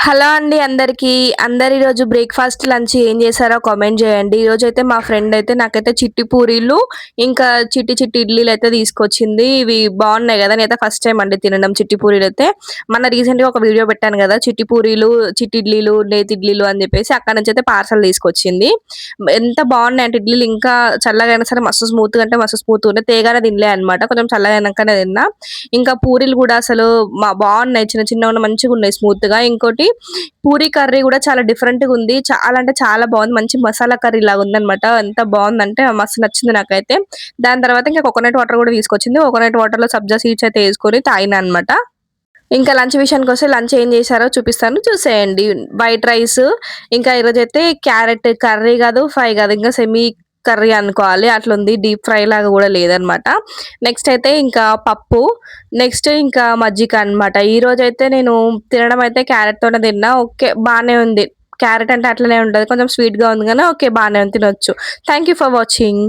Hello అండి అందరికీ. అందరు ఈరోజు బ్రేక్‌ఫాస్ట్, లంచ్ ఏం చేశారో కామెంట్ చేయండి. ఈరోజైతే మా ఫ్రెండ్ అయితే నాకైతే చిట్టి పూరీలు, ఇంకా చిట్టి చిట్టి ఇడ్లీలయితే తీసుకొచ్చింది. ఇవి బాగున్నాయి గదా! నేనైతే ఫస్ట్ టైమ్ అండి తినడం చిట్టి పూరీలైతే. మొన్న రీసెంట్‌గా ఒక వీడియో పెట్టాను గదా! చిట్టి పూరీలు, చిట్టి ఇడ్లీలు, నేతి ఇడ్లీలు అని చెప్పేసి అక్కడి నుంచయితే పార్సెల్ తీసుకొచ్చింది. ఎంత బాగున్నాయంటే ఇడ్లీలు ఇంకా చల్లగా అయినా సరే మస్తు స్మూత్‌గా అంటే మస్తు స్మూత్‌గా ఉన్నాయి. తేగానే తినలే అనమాట. కొంచెం చల్లగా అయినంకనే తిన్నా. ఇంకా పూరీలు గూడా అసలు బాగున్నాయి. చిన్న చిన్నగున్న మంచిగున్నాయి స్మూత్‌గా. ఇంకోటి పూరి కర్రీ గూడా చాలా డిఫరెంట్‌గుంది. చాలా అంటే చాలా బావుంది. మంచి మసాలా కర్రీ లాగుందనమాట. ఎంత బావుందంటే మస్తు నచ్చింది నాకైతే. దాని తర్వాత ఇంకా కోకోనట్ వాటర్ గూడా తీసుకొచ్చింది. కోకోనట్ వాటర్‌లో సబ్జా సీడ్స్ అయితే యేసుకొని తాగినా అనమాట. ఇంకా లంచ్ విషయానికొస్తే లంచ్ ఏం చేశారో చూపిస్తాను చూసేయండి. వైట్ రైస్, ఇంకా ఈరోజైతే క్యారెట్ కర్రీ గాదు, ఫ్రై గాదు. ఇంకా సెమీ కర్రీ అనుకోవాలి. అట్లుంది. డీప్ ఫ్రై లాగా గూడా లేదనమాట. నెక్స్ట్ అయితే ఇంకా పప్పు, నెక్స్ట్ ఇంకా మజ్జిగ అనమాట. ఈరోజైతే నేను తినడం అయితే క్యారెట్‌తోనే తిన్నా. ఓకే. బానే ఉంది. క్యారెట్ అంటే అట్లనే ఉంటది. కొంచెం స్వీట్‌గా ఉంది గానీ ఓకే. బానే ఉంది. తినొచ్చు. Thank you for watching.